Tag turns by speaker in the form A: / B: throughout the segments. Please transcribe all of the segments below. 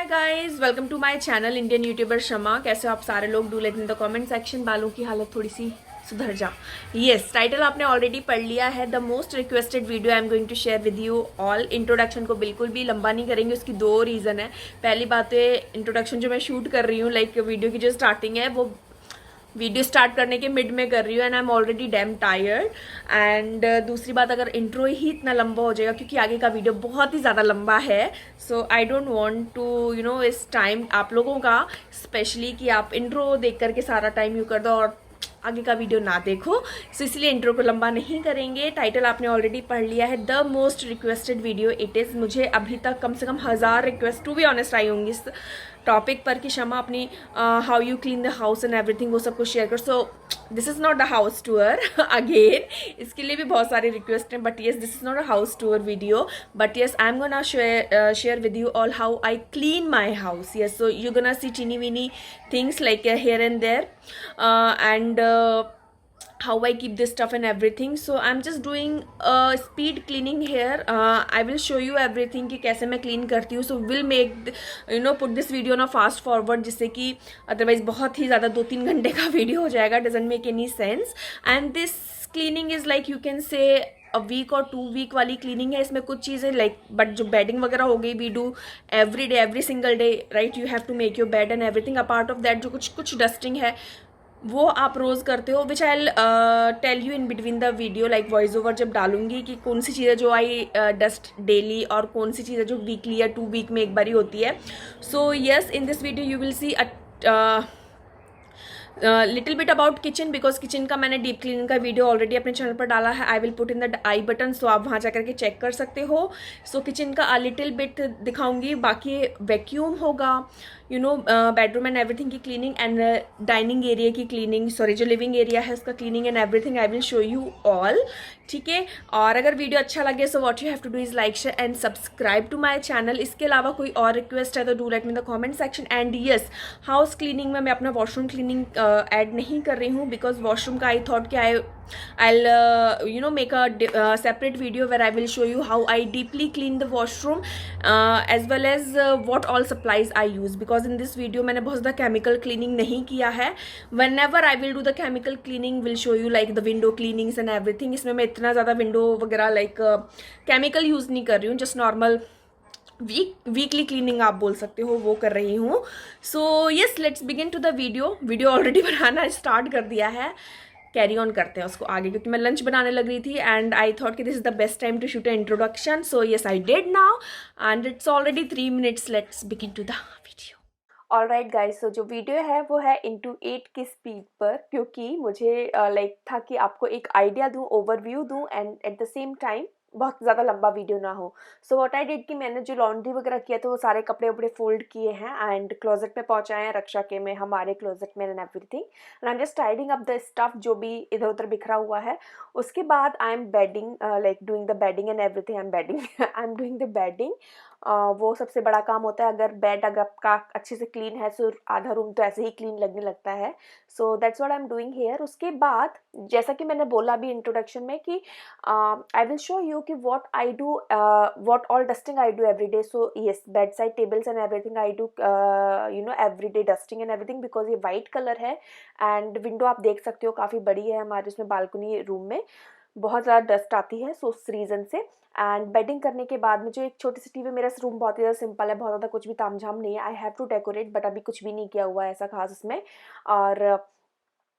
A: Hi guys, welcome to my channel Indian YouTuber Shama. कैसे हो आप सारे लोग? Do let in the comment section. बालों की हालत थोड़ी सी सुधर जा। यस, टाइटल आपने ऑलरेडी पढ़ लिया है। The most requested video I am going to share with you all. Introduction को बिल्कुल भी लंबा नहीं करेंगे, उसकी दो रीज़न है। पहली बात है, इंट्रोडक्शन जो मैं शूट कर रही हूँ, लाइक वीडियो की जो स्टार्टिंग है वो वीडियो स्टार्ट करने के मिड में कर रही हूँ and I am already dam tired. And दूसरी बात, अगर इंट्रो ही इतना लंबा हो जाएगा क्योंकि आगे का वीडियो बहुत ही ज़्यादा लंबा है, सो आई डोंट वांट टू इस टाइम आप लोगों का स्पेशली कि आप इंट्रो देख करके सारा टाइम यू कर दो और आगे का वीडियो ना देखो। सो इसलिए इंट्रो को लंबा नहीं करेंगे। टाइटल आपने ऑलरेडी पढ़ लिया है, the most requested video it is. मुझे अभी तक कम से कम 1000 रिक्वेस्ट टू बी ऑनेस्ट आई होंगी इस टॉपिक पर कि शमा अपनी how you clean the house and everything वो सब कुछ शेयर कर। So this is not a house tour again, इसके लिए भी बहुत सारी रिक्वेस्ट हैं, but yes this is not a house tour video, but yes I am gonna share with you all how I clean my house. Yes, so you're gonna see teeny weeny things like here and there, and how I keep this stuff and everything. So I'm just doing speed cleaning here. I will show you everything कि कैसे मैं clean करती हूँ. So we'll make put this video ना fast forward, जिससे कि otherwise बहुत ही ज़्यादा 2-3 घंटे का वीडियो हो जाएगा. Doesn't make any sense. And this cleaning is like you can say a week और 2 वीक वाली क्लीनिंग है. इसमें कुछ चीज़ें लाइक बट जो बेडिंग वगैरह हो गई, we do every day, every single day, right. You have to make your bed and everything. Apart of that जो कुछ डस्टिंग है वो आप रोज़ करते हो, which I tell you in between the video, like voice over जब डालूंगी कि कौन सी चीज़ें जो आई डस्ट डेली और कौन सी चीज़ें जो वीकली या 2 वीक में एक बारी होती है. So yes, in this video you will see little bit about kitchen, because kitchen का मैंने डीप क्लीनिंग का वीडियो ऑलरेडी अपने चैनल पर डाला है. I will put in the I button, so आप वहाँ जाकर के चेक कर सकते हो. सो किचन का लिटिल बिट दिखाऊंगी. बाकी वैक्यूम होगा, बेडरूम एंड एवरीथिंग की क्लीनिंग एंड डाइनिंग एरिया की क्लीनिंग, सॉरी जो लिविंग एरिया है उसका cleaning and everything I will show you all. ठीक है. और अगर वीडियो अच्छा लगे so what you have to do is like, share and subscribe to my channel. इसके अलावा कोई और रिक्वेस्ट है तो do let me in the comment section. And yes, house cleaning में मैं अपना वॉशरूम क्लीनिंग ऐड नहीं कर रही हूँ, बिकॉज वॉशरूम का आई थॉट कि I'll make a separate video where I will show you how I deeply clean the washroom, as well as what all supplies I use, because in this video मैंने बहुत ज़्यादा chemical cleaning नहीं किया है. Whenever I will do the chemical cleaning will show you like the window cleanings and everything. इसमें मैं इतना ज़्यादा window वगैरह like chemical use नहीं कर रही हूँ, just normal वीकली क्लीनिंग आप बोल सकते हो वो कर रही हूँ. So yes, let's begin to the video already बनाना स्टार्ट कर दिया है. कैरी ऑन करते हैं उसको आगे, क्योंकि मैं लंच बनाने लग रही थी एंड आई थॉट कि this is the best time to shoot a introduction. So yes, I did now and it's already 3 minutes. Let's begin to the video. All right guys, so जो video है वो है into 8 की speed पर, क्योंकि मुझे like था कि आपको एक आइडिया दूँ, ओवरव्यू दूँ and at the same time बहुत ज़्यादा लंबा वीडियो ना हो. सो व्हाट आई डिड कि मैंने जो लॉन्ड्री वगैरह किया था वो सारे कपड़े वपड़े फोल्ड किए हैं एंड क्लोजेट में पहुँचाए हैं, रक्षा के में, हमारे क्लोजेट में and everything. And I am just tidying up the stuff जो भी इधर उधर बिखरा हुआ है. उसके बाद I am bedding, like doing the bedding and everything. I am doing the bedding. वो सबसे बड़ा काम होता है. अगर बेड अगर आपका अच्छे से क्लीन है सो आधा रूम तो ऐसे ही क्लीन लगने लगता है. So that's what I am doing here. उसके बाद जैसा कि मैंने बोला अभी इंट्रोडक्शन में कि आई विल शो यू कि what I do, what all dusting I do every day. So yes, bed side tables and everything I do every day dusting and everything, because ये वाइट कलर है and window आप देख सकते हो काफ़ी बड़ी है हमारे उसमें बालकनी रूम में, बहुत ज़्यादा डस्ट आती है. सो उस रीज़न से. एंड बेडिंग करने के बाद में जो एक छोटी सी टीवी, मेरा रूम बहुत ही ज़्यादा सिंपल है, बहुत ज़्यादा कुछ भी तामझाम नहीं है. I have to decorate, but अभी कुछ भी नहीं किया हुआ है ऐसा खास इसमें. और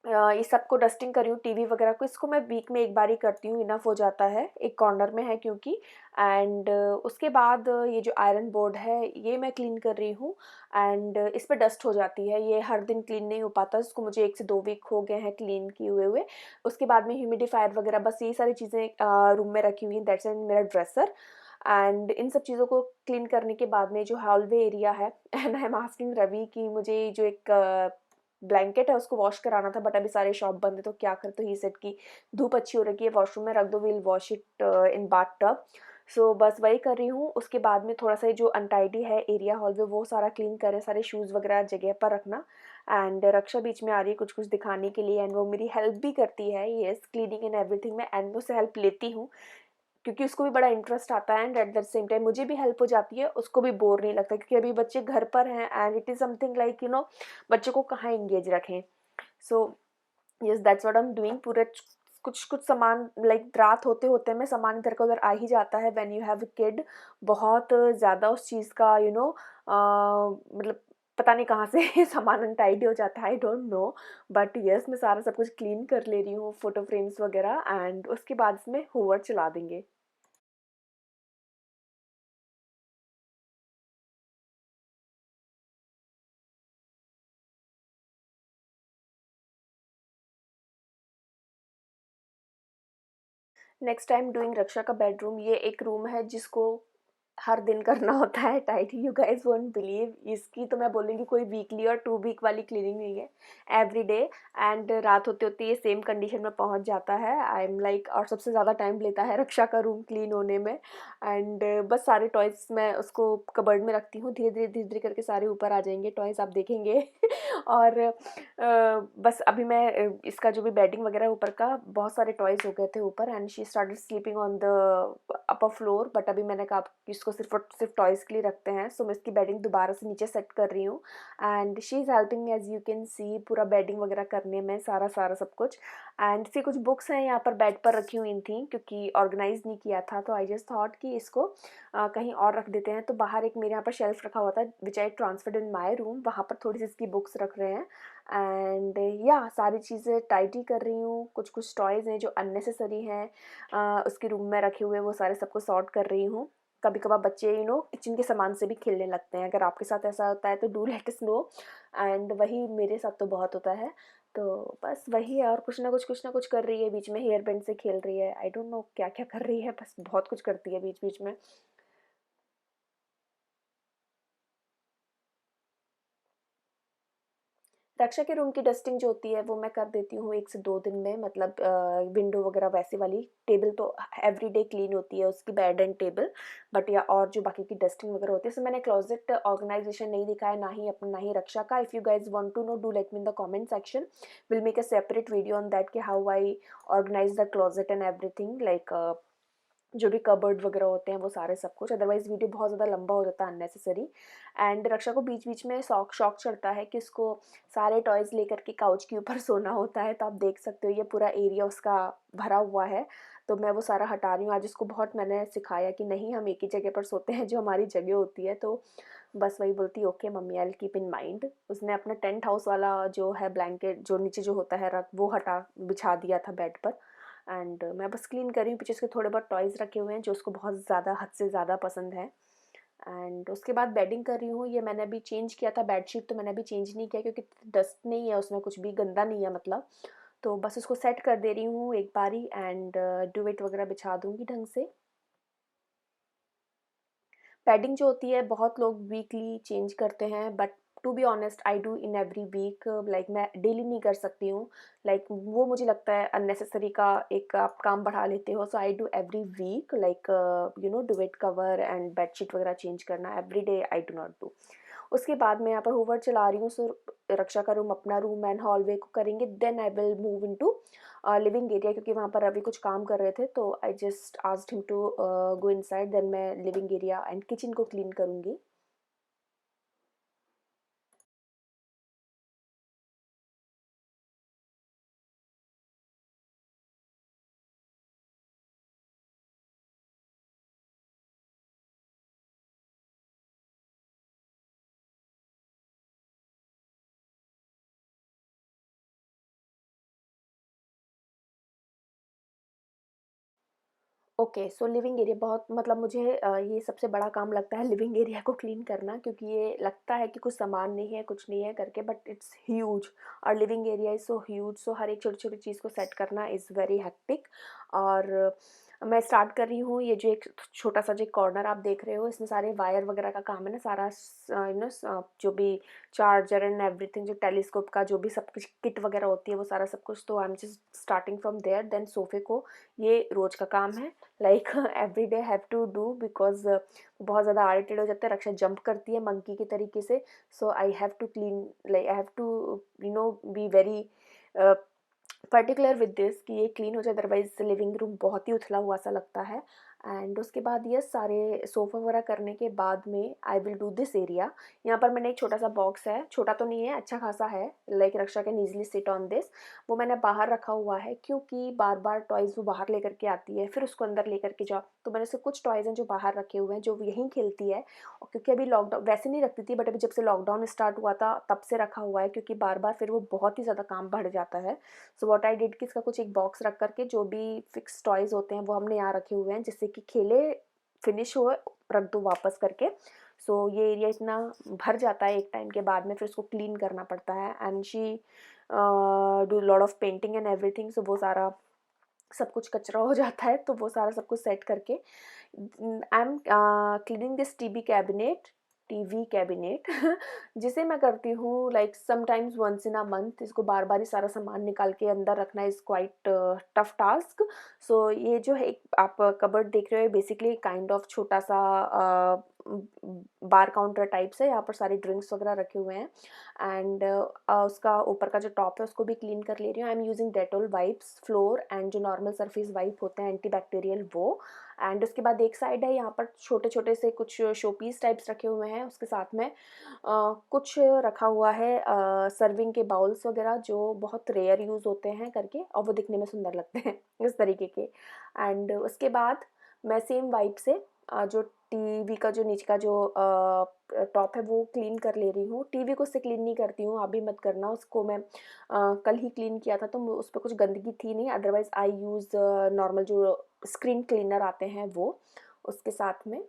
A: ये सबको डस्टिंग कर रही हूँ, टीवी वगैरह को. इसको मैं वीक में एक बार ही करती हूँ, इनफ हो जाता है. एक कॉर्नर में है क्योंकि. एंड उसके बाद ये जो आयरन बोर्ड है ये मैं क्लीन कर रही हूँ एंड इस पर डस्ट हो जाती है. ये हर दिन क्लीन नहीं हो पाता, इसको मुझे 1 से 2 वीक हो गए हैं क्लीन किए हुए. उसके बाद में ह्यूमिडिफायर वगैरह, बस यही सारी चीज़ें रूम में रखी हुई हैं. दैट्स एंड मेरा ड्रेसर. एंड इन सब चीज़ों को क्लीन करने के बाद में जो हॉलवे एरिया है, and I am asking Ravi कि मुझे जो एक ब्लैंकेट है उसको वॉश कराना था, बट अभी सारे शॉप बंद है तो क्या कर. तो ही सेट की धूप अच्छी हो रखी है, वॉशरूम में रख दो, will wash it in bathtub. So बस वही कर रही हूँ. उसके बाद में थोड़ा सा जो अनटाइडी है एरिया हॉल में वो सारा क्लीन करें, सारे शूज़ वगैरह जगह पर रखना. एंड रक्षा बीच में आ रही है कुछ कुछ दिखाने के लिए एंड वो मेरी हेल्प भी करती है, येस, क्लीनिंग एंड एवरीथिंग में, एंड मैं उससे हेल्प लेती हूँ. क्योंकि उसको भी बड़ा इंटरेस्ट आता है and at the same time मुझे भी हेल्प हो जाती है, उसको भी बोर नहीं लगता, क्योंकि अभी बच्चे घर पर हैं and it is something like बच्चों को कहाँ एंगेज रखें। So yes, that's what I am doing. पूरे कुछ कुछ सामान लाइक रात होते होते में सामान इधर का उधर आ ही जाता है when you have a kid. बहुत ज़्यादा उस चीज़ का मतलब पता नहीं कहाँ से सामान अनटाइडी हो जाता है, I don't know. But yes, मैं सारा सब कुछ क्लीन कर ले रही हूँ, फोटो फ्रेम्स वगैरह, एंड उसके बाद इसमें हूवर चला देंगे। नेक्स्ट टाइम डूइंग रक्षा का बेडरूम। ये एक रूम है जिसको हर दिन करना होता है tidy, you guys won't believe. इसकी तो मैं बोलूँगी कोई वीकली और 2 वीक वाली क्लीनिंग नहीं है, एवरी डे। एंड रात होते-होते ये सेम कंडीशन में पहुँच जाता है। आई एम लाइक, और सबसे ज़्यादा टाइम लेता है रक्षा का रूम क्लीन होने में। एंड बस सारे टॉयज़ मैं उसको कबर्ड में रखती हूँ, धीरे-धीरे करके सारे ऊपर आ जाएँगे टॉयज़, आप देखेंगे। और बस अभी मैं इसका जो भी बेडिंग वगैरह है ऊपर का, बहुत सारे टॉयज़ हो गए थे ऊपर and she started sleeping on the upper floor. But अभी मैंने कहा कि इसको सिर्फ और सिर्फ टॉयज़ के लिए रखते हैं, सो मैं इसकी बेडिंग दोबारा से नीचे सेट कर रही हूँ। And she is helping me, as you can see, पूरा बेडिंग वगैरह करने में, सारा सारा सब कुछ। एंड फिर कुछ बुक्स हैं यहाँ पर बेड पर रखी हुई थी, क्योंकि ऑर्गेनाइज़ नहीं किया था, तो आई जस्ट थॉट कि इसको कहीं और रख देते हैं। तो बाहर एक मेरे यहाँ पर शेल्फ रखा हुआ था विच आई ट्रांसफर्ड इन माई रूम, वहाँ पर थोड़ी सी इसकी बुक्स रख रहे हैं। एंड या सारी चीज़ें टाइडी कर रही हूँ। कुछ कुछ टॉयज़ हैं जो अननेसेसरी हैं उसके रूम में रखे हुए, वो सारे सबको सॉर्ट कर रही हूँ। कभी कभार बच्चे किचन के सामान से भी खेलने लगते हैं, अगर आपके साथ ऐसा होता है तो do let us know. And वही मेरे साथ तो बहुत होता है। तो बस वही है, और कुछ ना कुछ कर रही है बीच में, हेयर बैंड से खेल रही है, आई डोंट नो क्या क्या कर रही है, बस बहुत कुछ करती है बीच बीच में। रक्षा के रूम की डस्टिंग जो होती है वो मैं कर देती हूँ 1 से 2 दिन में, मतलब विंडो वगैरह वैसे वाली। टेबल तो एवरीडे क्लीन होती है उसकी, बेड एंड टेबल। बट या और जो बाकी की डस्टिंग वगैरह होती है, सो मैंने क्लोजेट ऑर्गेनाइजेशन नहीं दिखाया, ना ही अपना ना ही रक्षा का। If you guys want to know, do let me in the comment section, will make a separate video on that कि how I organise the closet and everything, like जो भी कबर्ड वगैरह होते हैं वो सारे सब कुछ। अदरवाइज़ वीडियो बहुत ज़्यादा लंबा हो जाता है अननेसेसरी। एंड रक्षा को बीच-बीच में शौक शौक चढ़ता है कि उसको सारे टॉयज़ लेकर के काउच के ऊपर सोना होता है। तो आप देख सकते हो ये पूरा एरिया उसका भरा हुआ है। तो मैं वो सारा हटा रही हूँ। आज उसको बहुत मैंने सिखाया कि नहीं, हम एक ही जगह पर सोते हैं जो हमारी जगह होती है। तो बस वही बोलती है, okay mummy, I will keep in mind. उसने अपना टेंट हाउस वाला जो है ब्लैंकेट, जो नीचे जो होता है रग, वो हटा बिछा दिया था बेड पर। एंड मैं बस क्लीन कर रही हूँ। पीछे उसके थोड़े बहुत टॉयज़ रखे हुए हैं जो उसको बहुत ज़्यादा, हद से ज़्यादा पसंद है। एंड उसके बाद बेडिंग कर रही हूँ। ये मैंने अभी चेंज किया था, बेडशीट तो मैंने अभी चेंज नहीं किया क्योंकि डस्ट नहीं है उसमें, कुछ भी गंदा नहीं है मतलब। तो बस उसको सेट कर दे रही हूँ एक बारी, एंड डुवेट वगैरह बिछा दूँगी ढंग से। पैडिंग जो होती है बहुत लोग वीकली चेंज करते हैं, but to be honest I do in every week. Like मैं डेली नहीं कर सकती हूँ, लाइक वो मुझे लगता है अननेसेसरी का एक आप काम बढ़ा लेते हो। So I do every week, like duvet cover and bedsheet वगैरह चेंज करना every day I do not do. उसके बाद मैं यहाँ पर हूवर चला रही हूँ। सो रक्षा का रूम, अपना रूम एंड हॉलवे को करेंगे, then I will move into living area, क्योंकि वहाँ पर अभी कुछ काम कर रहे थे। तो I just asked him to go inside, then मैं लिविंग एरिया एंड किचन को क्लीन करूँगी। ओके, सो लिविंग एरिया बहुत, मतलब मुझे ये सबसे बड़ा काम लगता है लिविंग एरिया को क्लीन करना, क्योंकि ये लगता है कि कुछ सामान नहीं है, कुछ नहीं है करके, बट इट्स ह्यूज। और living area is so huge, so हर एक छोटी-छोटी चीज़ को सेट करना इज़ वेरी हेक्टिक। और मैं स्टार्ट कर रही हूँ। ये जो एक छोटा-सा जो कॉर्नर आप देख रहे हो, इसमें सारे वायर वगैरह का काम है ना, सारा जो भी चार्जर एंड एवरीथिंग, जो टेलीस्कोप का जो भी सब कुछ किट वगैरह होती है वो सारा सब कुछ, तो I am just starting from there. Then सोफ़े को, ये रोज़ का काम है, like every day have to do, because बहुत ज़्यादा इरिटेट हो जाता है। रक्षा जंप करती है मंकी की तरीके से। So I have to clean, like I have to be very particular with this कि ये क्लीन हो जाए, अदरवाइज़ लिविंग रूम बहुत ही उथला हुआ सा लगता है। एंड उसके बाद ये सारे सोफ़ा वगैरह करने के बाद में I will do this area. यहाँ पर मैंने एक छोटा सा बॉक्स है, छोटा तो नहीं है, अच्छा खासा है, like Raksha can easily sit on this. वो मैंने बाहर रखा हुआ है क्योंकि बार बार टॉयज़ वो बाहर लेकर के आती है, फिर उसको अंदर लेकर के जाओ। तो मैंने से कुछ टॉयज़ हैं जो बाहर रखे हुए हैं, जो यहीं खेलती है। और क्योंकि अभी लॉकडाउन वैसे नहीं रखती थी, बट अभी जब से लॉकडाउन स्टार्ट हुआ था तब से रखा हुआ है, क्योंकि बार बार फिर वो बहुत ही ज़्यादा काम बढ़ जाता है। सो व्हाट आई डिड कि इसका कुछ एक बॉक्स रख करके जो भी फिक्स टॉयज़ होते हैं वो हमने यहाँ रखे हुए हैं, जिससे कि खेले, फिनिश हुए, रख दो वापस करके। सो ये एरिया इतना भर जाता है एक टाइम के बाद में, फिर उसको क्लीन करना पड़ता है। And she do lot of painting and everything. So वो सारा सब कुछ कचरा हो जाता है, तो वो सारा सब कुछ सेट करके I am cleaning this TV cabinet जिसे मैं करती हूँ like sometimes once in a month. इसको बार बार ही सारा सामान निकाल के अंदर रखना इज़ क्वाइट टफ टास्क। सो ये जो है एक आप कबर्ड देख रहे हो, बेसिकली काइंड ऑफ छोटा सा बार काउंटर टाइप से, यहाँ पर सारे ड्रिंक्स वगैरह रखे हुए हैं। एंड उसका ऊपर का जो टॉप है उसको भी क्लीन कर ले रही हूँ। I am using Dettol wipes floor and जो नॉर्मल सरफेस वाइप होते हैं एंटी बैक्टीरियल वो। एंड उसके बाद एक साइड है, यहाँ पर छोटे छोटे से कुछ शो पीस टाइप्स रखे हुए हैं। उसके साथ में कुछ रखा हुआ है सर्विंग के बाउल्स वगैरह, जो बहुत रेयर यूज़ होते हैं करके, और वो दिखने में सुंदर लगते हैं इस तरीके के। एंड उसके बाद मैं सेम वाइप से जो टीवी का जो नीचे का जो टॉप है वो क्लीन कर ले रही हूँ। टीवी को उससे क्लीन नहीं करती हूँ, आप भी मत करना, उसको मैं कल ही क्लीन किया था, तो उस पर कुछ गंदगी थी नहीं। अदरवाइज़ आई यूज़ नॉर्मल जो स्क्रीन क्लीनर आते हैं वो, उसके साथ में।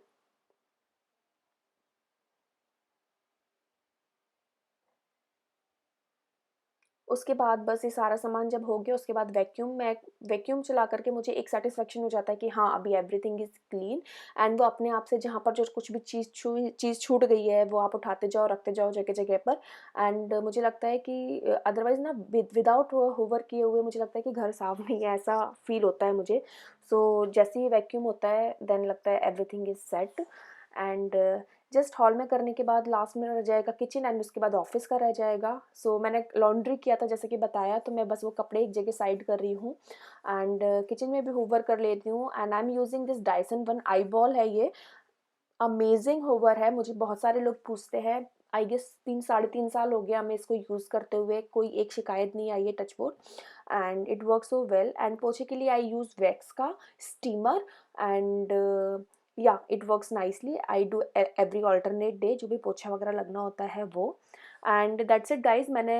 A: उसके बाद बस ये सारा सामान जब हो गया, उसके बाद वैक्यूम चला करके मुझे एक सैटिस्फैक्शन हो जाता है कि हाँ अभी एवरीथिंग इज़ क्लीन। एंड वो अपने आप से जहाँ पर जो कुछ भी चीज़ छूट गई है वो आप उठाते जाओ, रखते जाओ जगह जगह पर। एंड मुझे लगता है कि अदरवाइज़ ना विदाउट होवर किए हुए मुझे लगता है कि घर साफ नहीं है, ऐसा फील होता है मुझे। सो जैसे ही वैक्यूम होता है देन लगता है everything is set. And just hall में करने के बाद लास्ट में रह जाएगा किचन, एंड उसके बाद ऑफिस का रह जाएगा। सो मैंने लॉन्ड्री किया था जैसे कि बताया, तो मैं बस वो कपड़े एक जगह साइड कर रही हूँ। एंड किचन में भी हूवर कर लेती हूँ। And I am using this Dyson one eye ball है ये, अमेजिंग हूवर है। मुझे बहुत सारे लोग पूछते हैं, आई गेस 3 साढ़े 3 साल हो गया हमें इसको यूज़ करते हुए, कोई एक शिकायत नहीं आई है, touch wood. And it work so well. And पोछे के लिए आई यूज़ वैक्स का स्टीमर। एंड या it works nicely. I do every alternate day जो भी पोछा वगैरह लगना होता है वो। And that's it guys. मैंने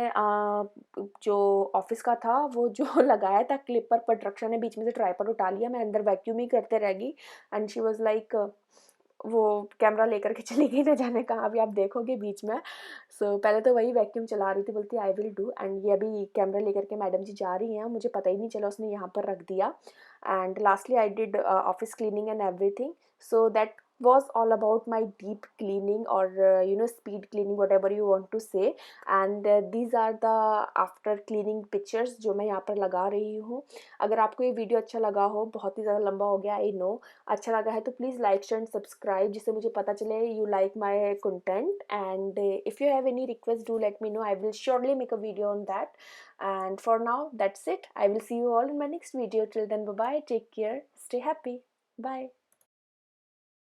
A: जो ऑफिस का था वो जो लगाया था क्लिपर, पर रक्षा ने बीच में से ट्राइपॉड उठा लिया, मैं अंदर वैक्यूम ही करते रह गई। एंड शी वॉज लाइक वो कैमरा लेकर के चली गई, ना जाने कहाँ, अभी आप देखोगे बीच में। सो पहले तो वही वैक्यूम चला रही थी, बोलती आई विल डू। एंड ये अभी कैमरा लेकर के मैडम जी जा रही हैं, मुझे पता ही नहीं चला उसने यहाँ पर रख दिया। And lastly I did office cleaning and everything. So that was all about my deep cleaning or speed cleaning, whatever you want to say. And these are the after cleaning pictures जो मैं यहाँ पर लगा रही हूँ। अगर आपको ये वीडियो अच्छा लगा हो, बहुत ही ज़्यादा लंबा हो गया आई नो, अच्छा लगा है तो please like share and subscribe, जिससे मुझे पता चले you like my content. And if you have any request do let me know, I will surely make a video on that. And for now that's it. I will see you all in my next video. Till then, bye bye, take care, stay happy, bye.